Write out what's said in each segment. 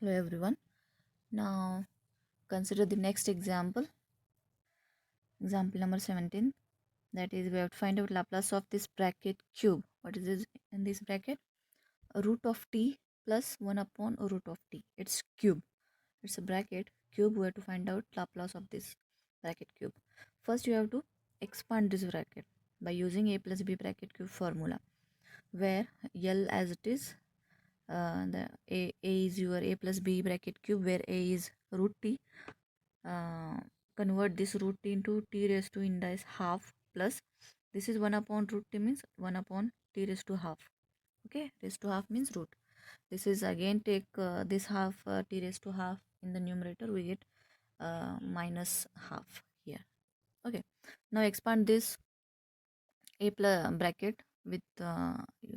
Hello everyone. Now consider the next example. Example number 17. That is, we have to find out Laplace of this bracket cube. What is this in this bracket? A root of t plus 1 upon a root of t. It's cube. It's a bracket cube. We have to find out Laplace of this bracket cube. First you have to expand this bracket by using a plus b bracket cube formula, where L as it is, the a is your a plus b bracket cube, where a is root t. uh, Convert this root t into t raised to index half, plus this is 1 upon root t means 1 upon t raised to half. Okay, raised to half means root. This is again take this half, t raised to half in the numerator, we get minus half here. Okay, now expand this a plus bracket with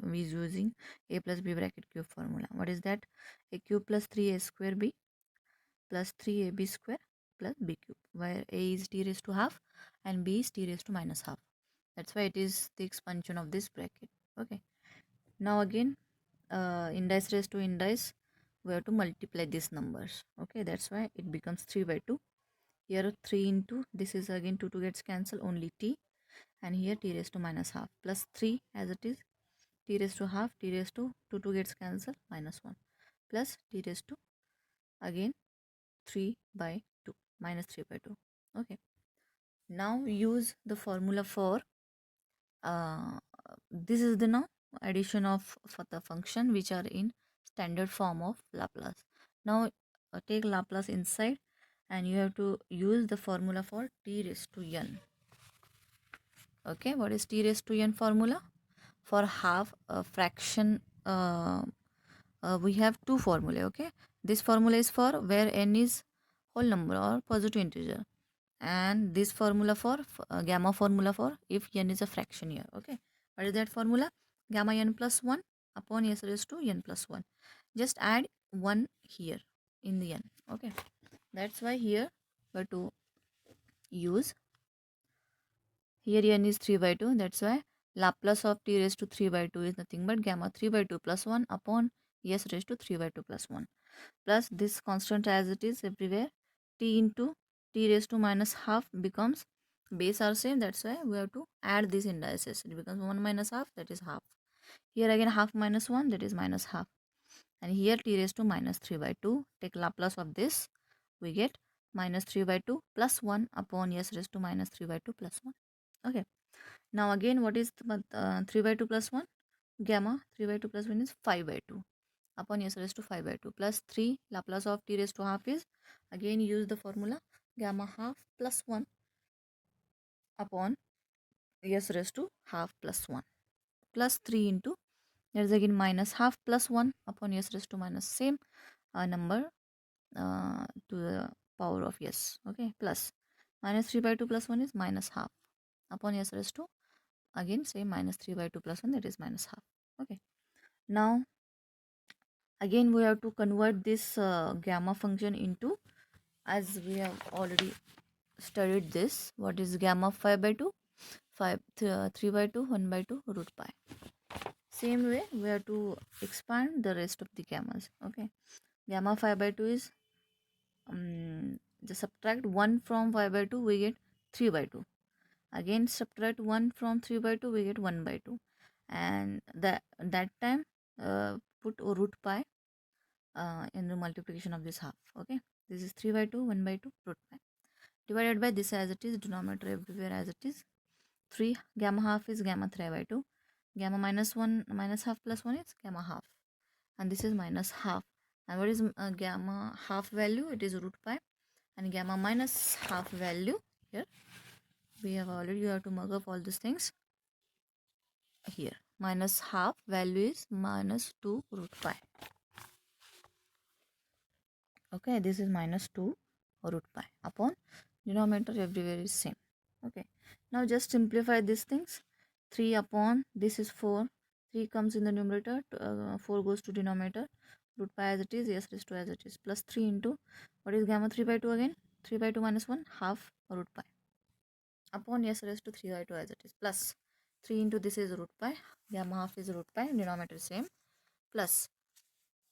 we is using a plus b bracket cube formula. What is that? A cube plus 3a square b plus 3ab square plus b cube, where a is t raised to half and b is t raised to minus half. That's why it is the expansion of this bracket. Okay, now again, indice raised to indice, we have to multiply these numbers. Okay, that's why it becomes 3 by 2. Here 3 into this is again 2 gets cancelled, only t, and here t raised to minus half plus 3 as it is, t raised to half, t raised to 2 gets cancelled, minus 1 plus t raised to again 3 by 2, minus 3 by 2. Okay, now use the formula for uh, this is the now addition of for the function which are in standard form of Laplace. Now take Laplace inside, and you have to use the formula for t raised to n. Okay, what is t raised to n formula? For half a fraction, we have two formulae. Okay, this formula is for where n is whole number or positive integer, and this formula for gamma formula for if n is a fraction here. Okay, what is that formula? Gamma n plus 1 upon s raised to n plus 1. Just add 1 here in the n. Okay, that's why here we have to use, here n is 3 by 2. That's why Laplace of t raised to 3 by 2 is nothing but gamma 3 by 2 plus 1 upon s raised to 3 by 2 plus 1, plus this constant as it is everywhere, t into t raised to minus half becomes base are same. That's why we have to add these indices. It becomes 1 minus half, that is half. Here again half minus 1, that is minus half. And here t raised to minus 3 by 2. Take Laplace of this, we get minus 3 by 2 plus 1 upon s raised to minus 3 by 2 plus 1. Okay. Now again, what is 3 by 2 plus 1? Gamma 3 by 2 plus 1 is 5 by 2 upon s raised to 5 by 2 plus 3. Laplace of t raised to half is, again use the formula, gamma half plus 1 upon s raised to half plus 1 plus 3 into, there is again minus half plus 1 upon s raised to minus same number to the power of s. Okay, plus minus 3 by 2 plus 1 is minus half upon s raised to again say minus 3 by 2 plus 1, that is minus half. Okay, now again we have to convert this gamma function into, as we have already studied this, what is gamma 5 by 2? 3 by 2, 1 by 2 root pi. Same way we have to expand the rest of the gammas. Okay, gamma 5 by 2 is just subtract 1 from 5 by 2, we get 3 by 2. Again subtract 1 from 3 by 2, we get 1 by 2. And that time put root pi in the multiplication of this half. Okay, this is 3 by 2, 1 by 2 root pi, divided by this as it is, denominator everywhere as it is. 3 gamma half is gamma 3 by 2, gamma minus 1 minus half plus 1 is gamma half, and this is minus half. And what is gamma half value? It is root pi. And gamma minus half value, here we have already, you have to mug up all these things here. Minus half value is minus 2 root pi. Okay, this is minus 2 root pi upon denominator everywhere is same. Okay, now just simplify these things. 3 upon this is 4, 3 comes in the numerator, 4 goes to denominator, root pi as it is, s raised to as it is, plus 3 into, what is gamma 3 by 2 again? 3 by 2 minus 1 half root pi upon s raised to 3 by 2 as it is, plus 3 into this is root pi, gamma half is root pi, denominator same, plus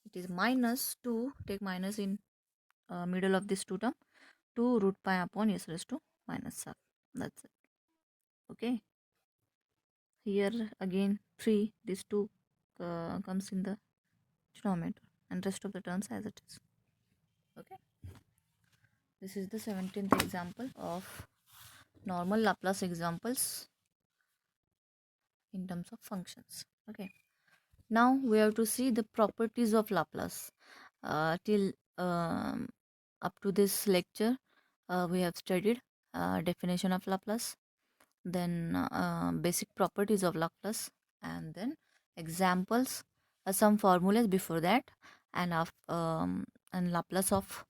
it is minus 2, take minus in middle of this 2 term, 2 root pi upon s raised to minus 7. That's it. Okay. Here again 3, this 2 comes in the denominator and rest of the terms as it is. Okay. This is the 17th example of normal Laplace examples in terms of functions. Okay. Now we have to see the properties of Laplace. Till up to this lecture, we have studied definition of Laplace, then basic properties of Laplace, and then examples, some formulas before that, and and Laplace of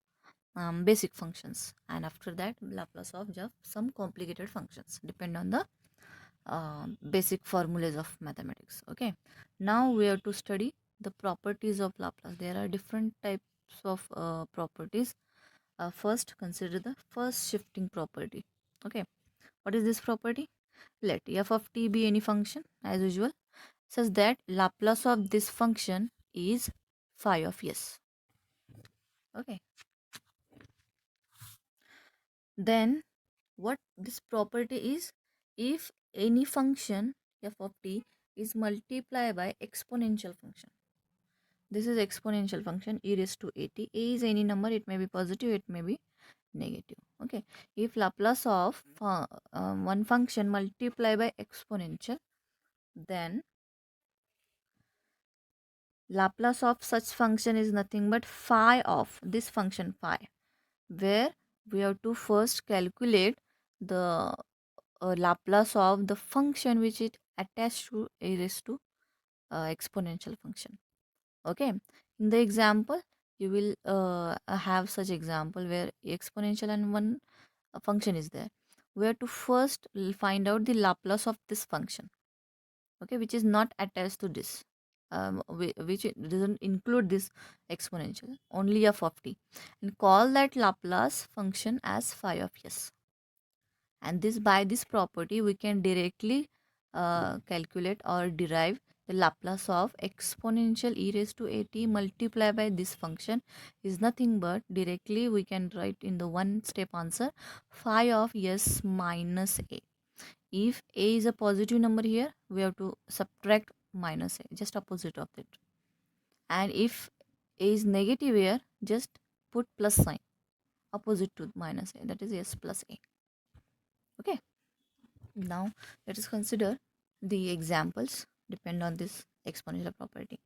basic functions, and after that Laplace of just some complicated functions depend on the basic formulas of mathematics. Okay, now we have to study the properties of Laplace. There are different types of properties. First, consider the first shifting property. Okay, what is this property? Let f of t be any function as usual, such that Laplace of this function is phi of s. Okay, then what this property is, if any function f of t is multiplied by exponential function. This is exponential function e raised to at. A is any number, it may be positive, it may be negative. Okay, if Laplace of one function multiplied by exponential, then Laplace of such function is nothing but phi of this function phi, where we have to first calculate the Laplace of the function which is attached to a raised to exponential function. Okay, in the example you will have such example where exponential and one function is there. We have to first find out the Laplace of this function, okay, which is not attached to this, which doesn't include this exponential, only f of t, and call that Laplace function as phi of s. And this, by this property, we can directly calculate or derive the Laplace of exponential e raised to at multiplied by this function is nothing but directly we can write in the one step answer phi of s minus a. If a is a positive number here, we have to subtract minus a, just opposite of it. And if a is negative here, just put plus sign opposite to minus a, that is s plus a. Okay. Now let us consider the examples depend on this exponential property.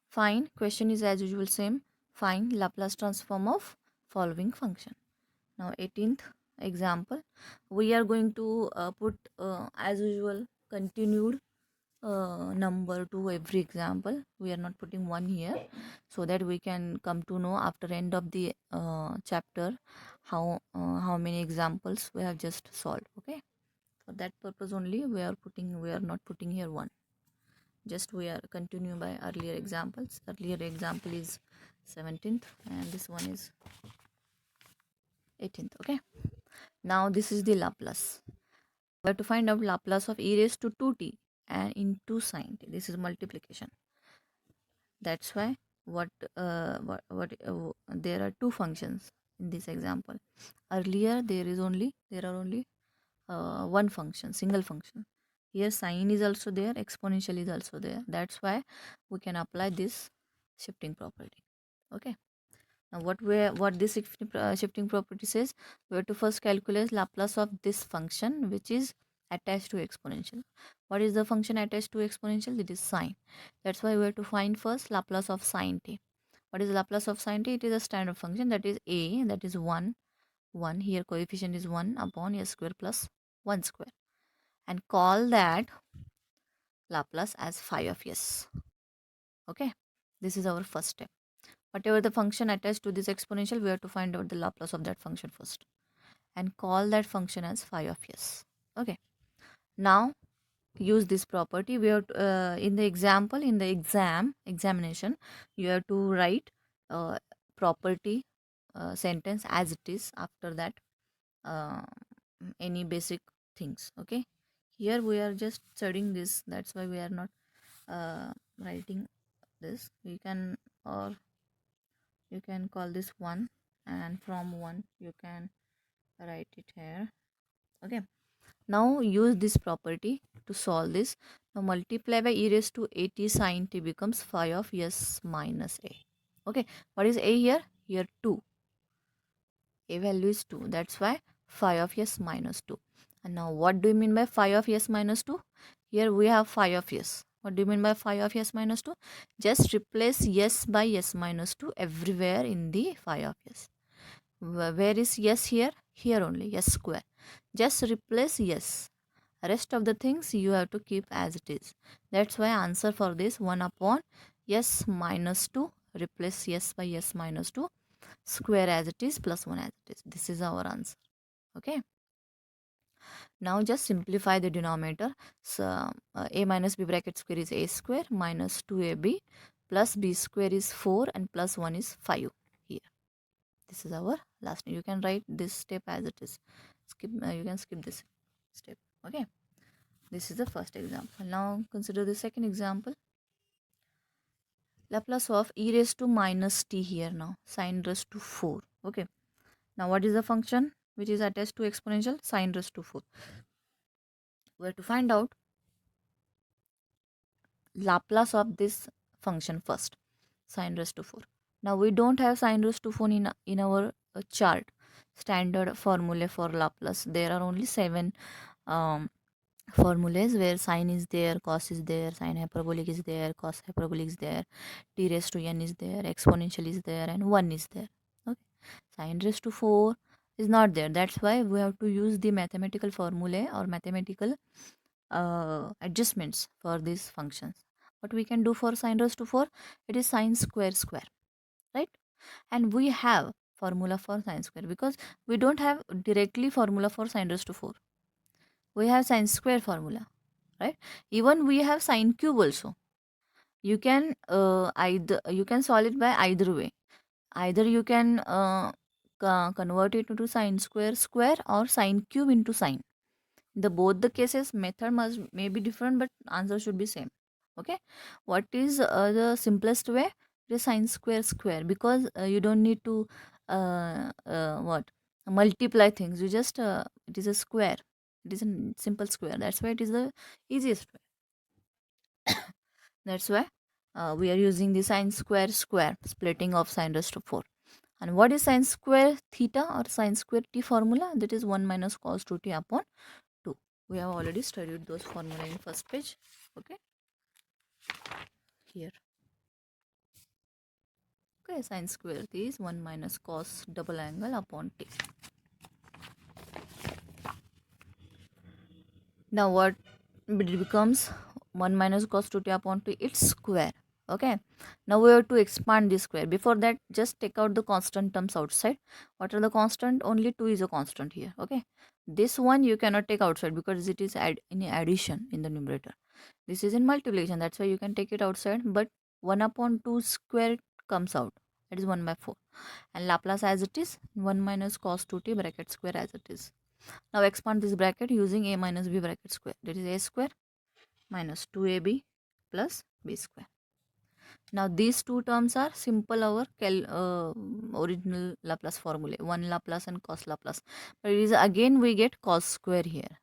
Find, question is as usual same, find Laplace transform of following function. Now 18th example, we are going to put as usual continued number to every example. We are not putting one here, so that we can come to know after end of the chapter how many examples we have just solved. Okay, for that purpose only we are not putting here one, just we are continuing by earlier examples. Earlier example is 17th and this one is 18th. Okay, now this is the Laplace. We have to find out Laplace of e raised to 2t and into sine t. This is multiplication. That's why there are two functions in this example. Earlier there are only one function, single function. Here sine is also there, exponential is also there. That's why we can apply this shifting property. Okay. Now what this shifting property says, we have to first calculate Laplace of this function which is attached to exponential. What is the function attached to exponential? It is sine. That's why we have to find first Laplace of sine t. What is Laplace of sine t? It is a standard function, that is a, that is 1. Here coefficient is 1 upon s square plus 1 square, and call that Laplace as phi of s. Okay, this is our first step. Whatever the function attached to this exponential, we have to find out the Laplace of that function first and call that function as phi of s. Okay, now use this property. We have to, in the example, in the examination, you have to write property sentence as it is. After that, uh, any basic things. Okay, here we are just studying this, that's why we are not writing this we can, or you can call this 1, and from 1 you can write it here. Okay, now use this property to solve this. Now multiply by e raised to at sine t becomes phi of s minus a. Okay, what is a here? Here 2. A value is 2. That's why phi of s minus 2. And now what do you mean by phi of s minus 2? Here we have phi of s. What do you mean by phi of s minus 2? Just replace s by s minus 2 everywhere in the phi of s. Where is s here? Here only, s square. Just replace s. Rest of the things you have to keep as it is. That's why answer for this 1 upon s minus 2. Replace s by s minus 2. Square as it is plus 1 as it is. This is our answer. Okay. Now just simplify the denominator. So a minus b bracket square is a square minus 2ab plus b square is 4 and plus 1 is 5 here. This is our last. You can write this step as it is. You can skip this step. Okay. This is the first example. Now consider the second example. Laplace of e raised to minus t here now. Sine raised to 4. Okay. Now what is the function which is attached to exponential? Sine raised to 4. We have to find out Laplace of this function first. Sine raised to 4. Now we don't have sine raised to 4 in our chart. Standard formula for Laplace. There are only 7 formulas where sine is there, cos is there, sine hyperbolic is there, cos hyperbolic is there, t raised to n is there, exponential is there, and 1 is there. Okay, sine raised to 4 is not there. That's why we have to use the mathematical formula or mathematical adjustments for these functions. What we can do for sine raised to 4? It is sine square square, right? And we have formula for sine square because we don't have directly formula for sine raised to 4. We have sine square formula, right? Even we have sine cube also. You can you can solve it by either way. Either you can convert it into sine square square or sine cube into sine. The both the cases method may be different, but answer should be same. Okay, what is the simplest way? It is sine square square, because you don't need to what multiply things. You just it is a square. It is a simple square. That's why it is the easiest way. That's why we are using the sine square square splitting of sine raised to 4. And what is sine square theta or sine square t formula? That is 1 minus cos 2t upon 2. We have already studied those formula in first page. Okay, here. Okay, sine square t is 1 minus cos double angle upon t. Now what it becomes? 1 minus cos 2t upon 2, its square. Okay, now we have to expand this square. Before that, just take out the constant terms outside. What are the constant? Only 2 is a constant here. Okay, this one you cannot take outside because it is in addition in the numerator. This is in multiplication, that's why you can take it outside, but 1 upon 2 square comes out. That is 1 by 4. And Laplace as it is, 1 minus cos 2t bracket square as it is. Now expand this bracket using a minus b bracket square. That is a square minus 2ab plus b square. Now these two terms are simple our original Laplace formula, 1 Laplace and cos Laplace. But it is again we get cos square here.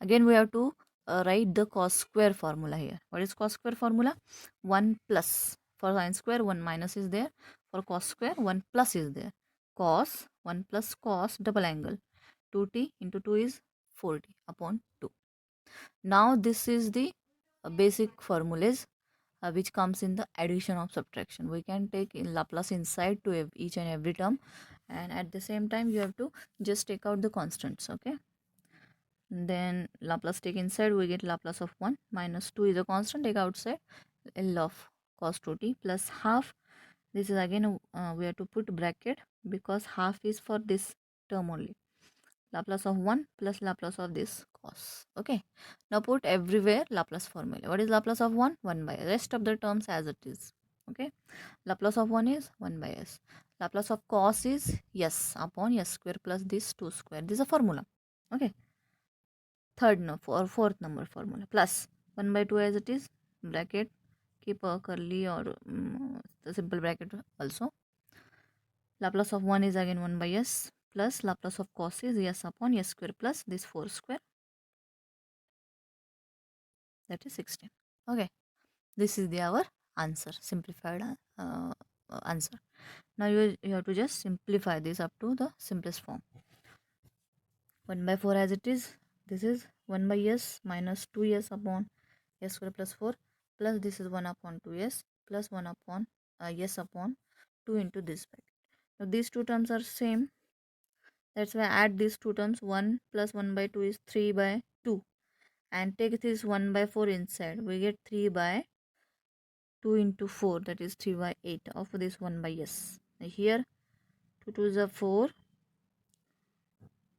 Again we have to write the cos square formula here. What is cos square formula? 1 plus. For sine square 1 minus is there. For cos square 1 plus is there. Cos 1 plus cos double angle 2t into 2 is 4t upon 2. Now this is the basic formulas which comes in the addition of subtraction. We can take in Laplace inside to each and every term, and at the same time you have to just take out the constants. Okay, then Laplace take inside, we get Laplace of 1 minus 2 is a constant, take outside L of cos 2t plus half. This is again we have to put bracket because half is for this term only. Laplace of 1 plus Laplace of this cos. Okay, now put everywhere Laplace formula. What is Laplace of 1? 1 by s. Rest of the terms as it is. Okay, Laplace of 1 is 1 by s. Laplace of cos is s upon s square plus this 2 square. This is a formula. Okay, fourth number formula plus 1 by 2 as it is, bracket keep a curly or the simple bracket also. Laplace of 1 is again 1 by s plus Laplace of cos is s upon s square plus this 4 square, that is 16. Okay, this is our answer, simplified answer. Now you have to just simplify this up to the simplest form. 1 by 4 as it is, this is 1 by s minus 2s upon s square plus 4 plus this is 1 upon 2s plus 1 upon s upon 2 into this bracket. Now these two terms are same, that's why I add these two terms. 1 plus 1 by 2 is 3 by 2 and take this 1 by 4 inside, we get 3 by 2 into 4, that is 3 by 8 of this 1 by s. Here 2 to the 4.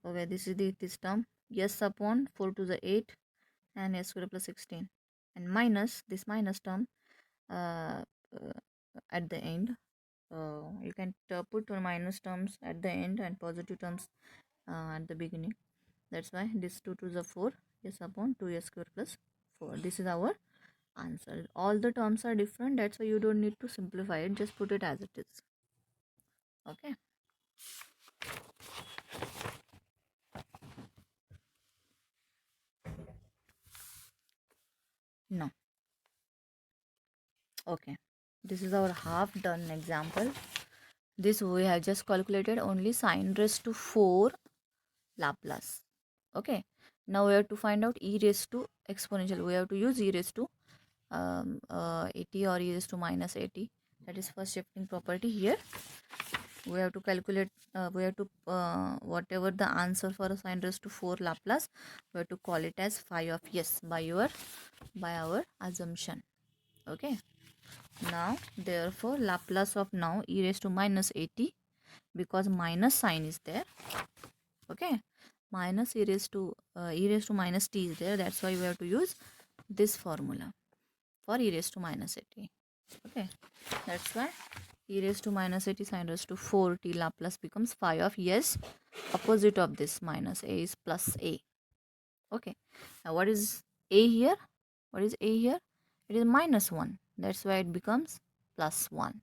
Okay, this is this term s upon 4 to the 8 and s square plus 16 and minus this minus term uh, uh, at the end. You can put minus terms at the end and positive terms at the beginning. That's why this 2 to the 4 s upon 2s square plus 4. This is our answer. All the terms are different, that's why you don't need to simplify it, just put it as it is. Okay. No. Okay, this is our half done example. This we have just calculated only sine raised to 4 Laplace. Okay, now we have to find out e raised to exponential. We have to use e raised to 80 or e raised to minus 80. That is first shifting property. Here we have to calculate, we have to whatever the answer for a sine raised to 4 Laplace, we have to call it as phi of s by our assumption. Okay, now therefore Laplace of now e raised to minus 80, because minus sign is there. Okay, minus e raised to minus t is there, that's why we have to use this formula for e raised to minus 80. Okay, that's why e raised to minus 80 sine raised to 4t Laplace becomes phi of s. Opposite of this minus a is plus a. Okay, now what is a here? What is a here? It is minus 1, that's why it becomes plus 1.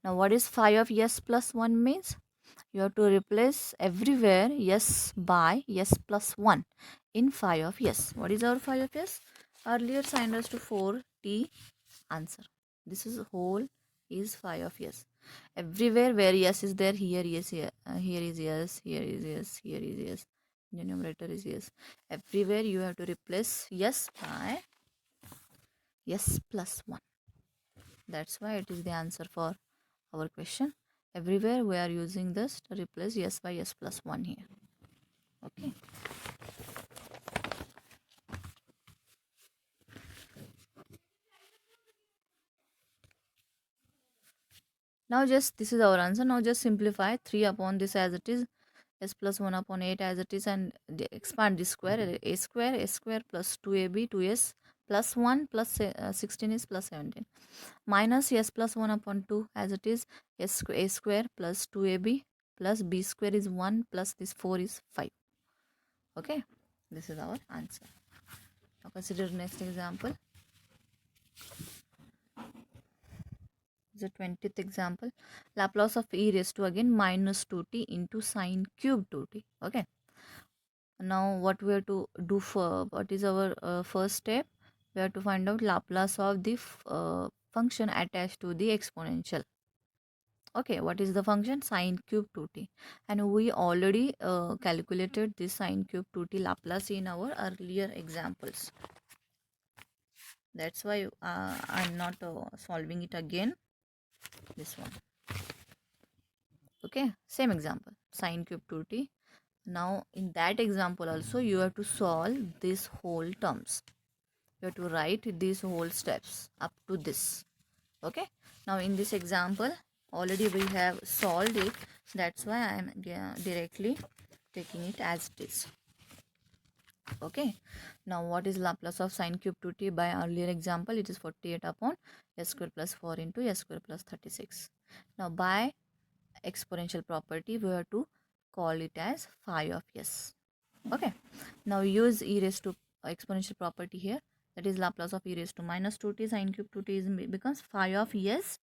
Now what is phi of s plus 1 means? You have to replace everywhere s by s plus 1 in phi of s. What is our phi of s? Earlier sine raised to 4t answer. This is whole is phi of s. Everywhere where s is there, here yes, here is yes, here is yes, here is yes. The numerator is yes. Everywhere you have to replace s by s plus 1. That's why it is the answer for our question. Everywhere we are using this to replace s by s plus 1 here. Okay. Now just this is our answer. Now just simplify 3 upon this as it is, s plus 1 upon 8 as it is, and expand this square, a square plus 2ab 2s plus 1 plus 16 is plus 17 minus s plus 1 upon 2 as it is, a square plus 2ab plus b square is 1 plus this 4 is 5. Okay, this is our answer. Now consider next example. The 20th example. Laplace of e raised to again minus 2t into sine cube 2t. Okay, now what we have to do, for what is our first step? We have to find out Laplace of the function attached to the exponential. Okay, what is the function? Sine cube 2t, and we already calculated this sine cube 2t Laplace in our earlier examples. That's why I'm not solving it again. This one. Okay, same example, sine cube 2t. Now in that example also you have to solve these whole terms. You have to write these whole steps up to this. Okay, now in this example already we have solved it, that's why I am directly taking it as it is. Okay, now what is Laplace of sine cube 2t by earlier example? It is 48 upon s square plus 4 into s square plus 36. Now by exponential property we have to call it as phi of s. Okay, now use e raised to exponential property here. That is Laplace of e raised to minus 2t sine cube 2t becomes phi of s.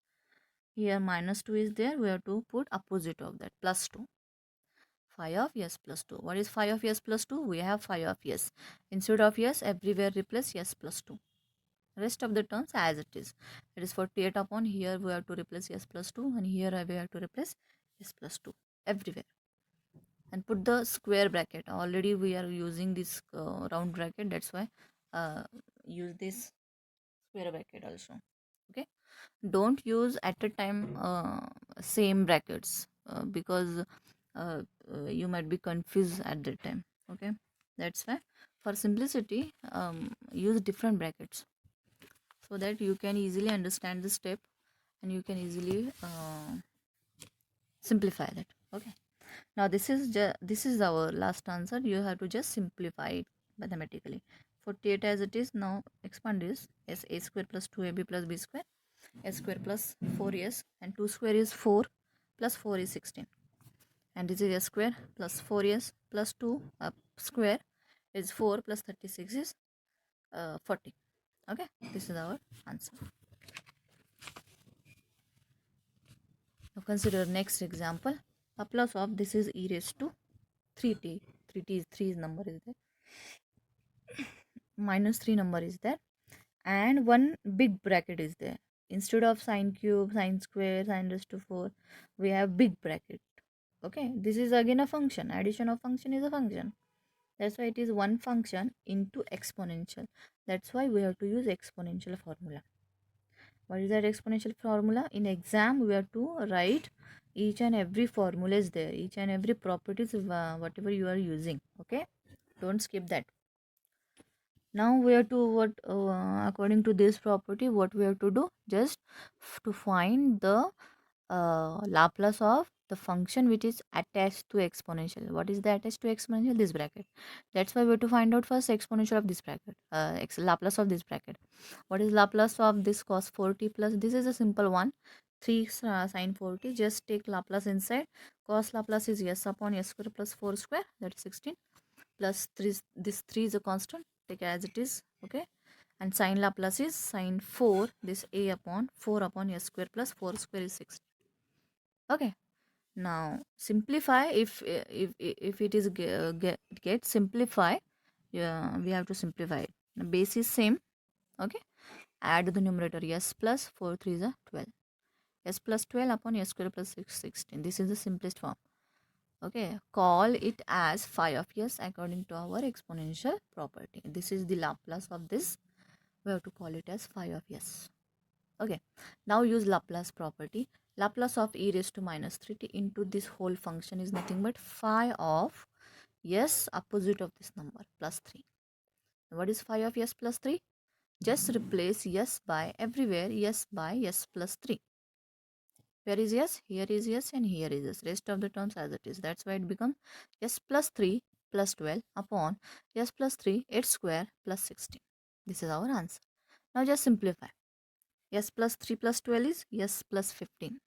Here minus 2 is there. We have to put opposite of that, plus 2. Phi of s plus 2. What is phi of s plus 2? We have phi of s. Instead of s, everywhere replace s plus 2. Rest of the terms as it is. That is 48 upon, here we have to replace s plus 2, and here we have to replace s plus 2 everywhere. And put the square bracket. Already we are using this round bracket, that's why use this square bracket also. Okay, don't use at a time same brackets because you might be confused at that time. Okay, that's why for simplicity use different brackets so that you can easily understand the step and you can easily simplify that. Okay, now this is our last answer. You have to just simplify it mathematically. 48 as it is, now expand this as a square plus 2ab plus b square, a square plus 4s, and 2 square is 4 plus 4 is 16, and this is a square plus 4s plus 2 square is 4 plus 36 is 40. Okay, this is our answer. Now consider next example. Laplace of this is e raised to 3t. 3t is 3 number is there. Minus 3 number is there. And one big bracket is there. Instead of sine cube, sine square, sine raised to 4, we have big bracket. Okay, this is again a function. Addition of function is a function. That's why it is one function into exponential. That's why we have to use exponential formula. What is that exponential formula? In exam, we have to write each and every formula is there. Each and every properties, whatever you are using. Okay, don't skip that. Now we have to according to this property, what we have to do? Just to find the Laplace of the function which is attached to exponential. What is the attached to exponential? This bracket. That's why we have to find out first exponential of this bracket, Laplace of this bracket. What is Laplace of this cos 4t plus? This is a simple one. 3 sine 4t. Just take Laplace inside. Cos Laplace is s upon s square plus 4 square. That's 16. Plus 3. This 3 is a constant. Take as it is. Okay. And sine Laplace is sine 4. This a upon 4 upon s square plus 4 square is 16. Okay, now simplify. If it is get simplify, yeah, we have to simplify it. The base is same. Okay, add the numerator s plus 4 3 is a 12, s plus 12 upon s square plus 16. This is the simplest form. Okay, call it as phi of s according to our exponential property. This is the Laplace of this. We have to call it as phi of s. Okay, now use Laplace property. Laplace of e raised to minus 3t into this whole function is nothing but phi of s opposite of this number plus 3. What is phi of s plus 3? Just replace s by everywhere s by s plus 3. Where is s? Here is s and here is s. Rest of the terms as it is. That's why it becomes s plus 3 plus 12 upon s plus 3 8 square plus 16. This is our answer. Now just simplify. S plus 3 plus 12 is s plus 15.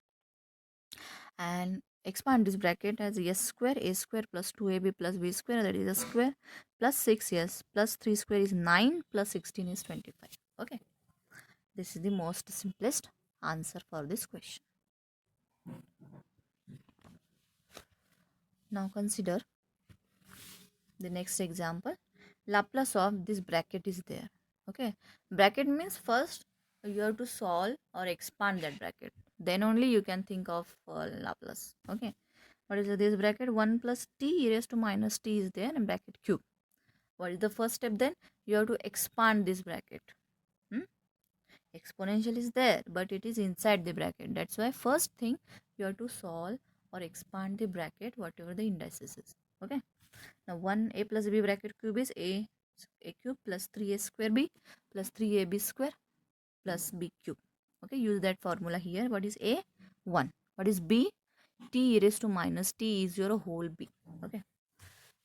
And expand this bracket as s square, a square plus 2ab plus b square, that is a square, plus 6s plus 3 square is 9 plus 16 is 25. Okay, this is the most simplest answer for this question. Now consider the next example. Laplace of this bracket is there. Okay, bracket means first you have to solve or expand that bracket, then only you can think of Laplace. Okay, what is this bracket? 1 plus t e raised to minus t is there in bracket cube. What is the first step? Then you have to expand this bracket. Exponential is there, but it is inside the bracket. That's why first thing you have to solve or expand the bracket, whatever the indices is. Okay, now 1a plus b bracket cube is a cube plus 3a square b plus 3ab square plus b cube. Okay, use that formula here. What is a? 1. What is b? T e raised to minus t is your whole b. Okay,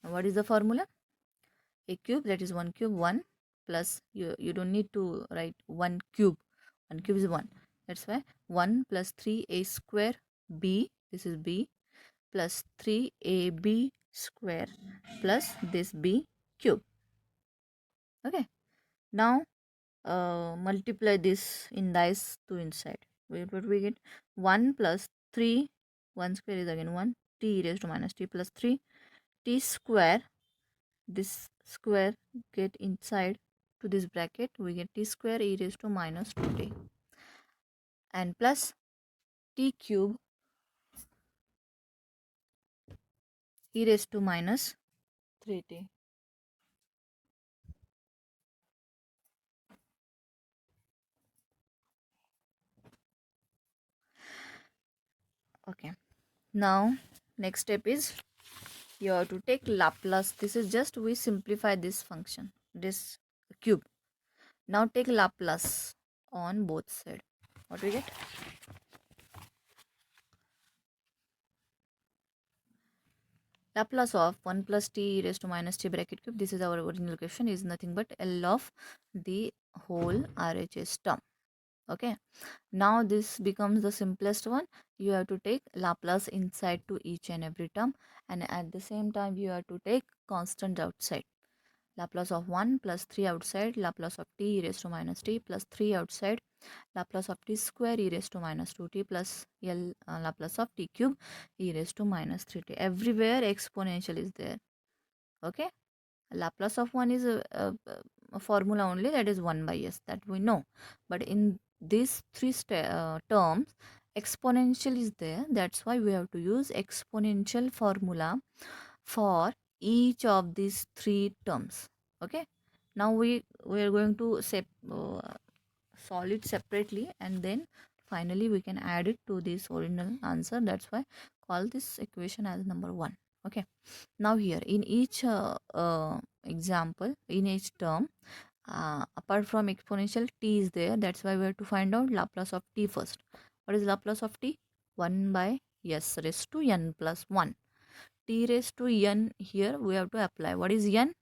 now what is the formula? A cube, that is 1 cube 1 plus you don't need to write 1 cube. 1 cube is 1. That's why 1 plus 3a square b, this is b, plus 3ab square plus this b cube. Okay, now multiply this in dice 2 inside. What we get? 1 plus 3, 1 square is again 1, t raised to minus t plus 3, t square, this square get inside to this bracket, we get t square e raised to minus 2t, and plus t cube e raised to minus 3t. Okay, now next step is you have to take Laplace. This is just we simplify this function, this cube. Now take Laplace on both sides. What we get? Laplace of 1 plus t raised to minus t bracket cube. This is our original question, is nothing but L of the whole RHS term. Okay. Now this becomes the simplest one. You have to take Laplace inside to each and every term, and at the same time you have to take constant outside. Laplace of 1 plus 3 outside, Laplace of t e raised to minus t plus 3 outside, Laplace of t square e raised to minus 2t plus Laplace of t cube e raised to minus 3t. Everywhere exponential is there. Okay. Laplace of 1 is a formula only, that is 1 by s, that we know. But in these three terms, exponential is there. That's why we have to use exponential formula for each of these three terms. Okay. Now we are going to solve it separately, and then finally we can add it to this original answer. That's why call this equation as number 1. Okay. Now here in each example, in each term, apart from exponential, t is there. That's why we have to find out Laplace of t first. What is Laplace of t? 1 by s raised to n plus 1. T raised to n, here we have to apply. What is n?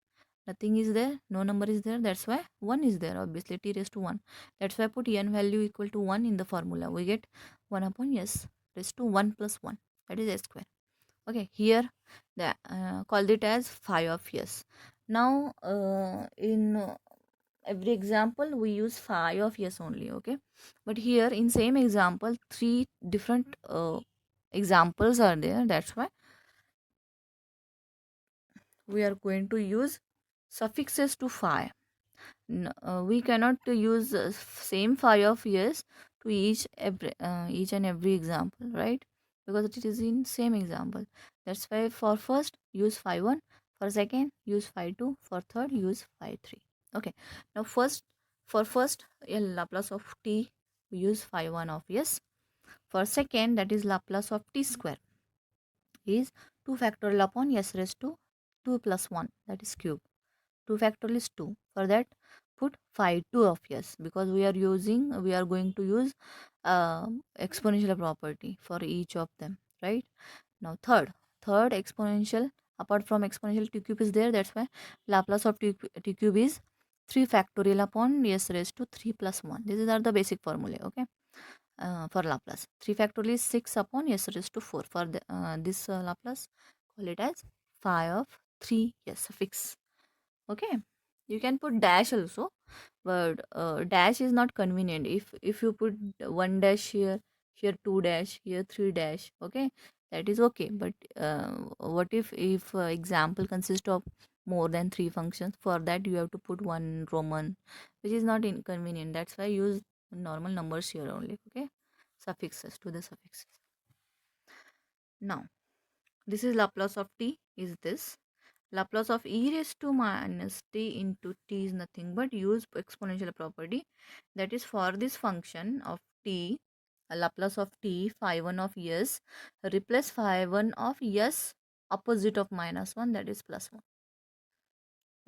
Nothing is there, no number is there. That's why 1 is there, obviously t raised to 1. That's why I put n value equal to 1 in the formula. We get 1 upon s raised to 1 plus 1. That is s square. Okay, here the call it as phi of s. Now in every example we use phi of s only. Okay, but here in same example three different examples are there. That's why we are going to use suffixes to phi. We cannot use same phi of yes to each and every example, right? Because it is in same example. That's why for first use phi 1, for second use phi 2, for third use phi 3. Okay, now first Laplace of t we use phi 1 of yes. For second, that is Laplace of t square, is 2 factorial upon s raised to 2 plus 1, that is cube. 2 factorial is 2. For that, put phi 2 of s, because we are going to use exponential property for each of them, right? Now third exponential, apart from exponential, t cube is there. That's why Laplace of t cube is 3 factorial upon s raised to 3 plus 1. These are the basic formula. Okay. For Laplace, 3 factorial is 6 upon s raised to 4. For this Laplace, call it as phi of 3 s suffix. Okay, you can put dash also, but dash is not convenient. If you put one dash here, here two dash, here three dash, okay, that is okay. But what if example consists of more than three functions? For that you have to put one Roman, which is not inconvenient. That's why I use normal numbers here only. Okay, suffixes to the suffixes. Now this is Laplace of t is this. Laplace of e raised to minus t into t is nothing but use exponential property. That is, for this function of t, Laplace of t, phi 1 of s, replace phi 1 of s opposite of minus 1, that is plus 1.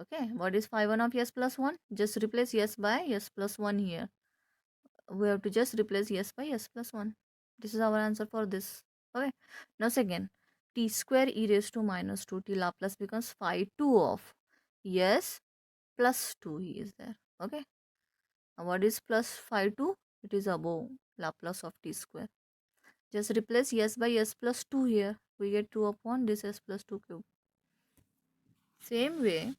Okay, what is phi 1 of s plus 1? Just replace s by s plus 1 here. We have to just replace s by s plus 1. This is our answer for this. Okay, now second, t square e raised to minus 2t Laplace becomes phi 2 of s plus 2 is there. Okay, now what is plus phi 2? It is above Laplace of t square. Just replace s by s plus 2 here. We get 2 upon this s plus 2 cube. Same way,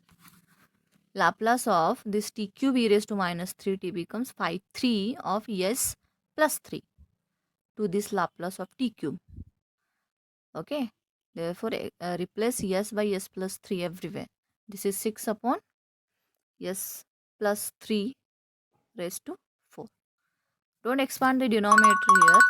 Laplace of this t cube e raised to minus 3t becomes phi 3 of s plus 3 to this Laplace of t cube. Okay, therefore replace s by s plus 3 everywhere. This is 6 upon s plus 3 raised to 4. Don't expand the denominator here.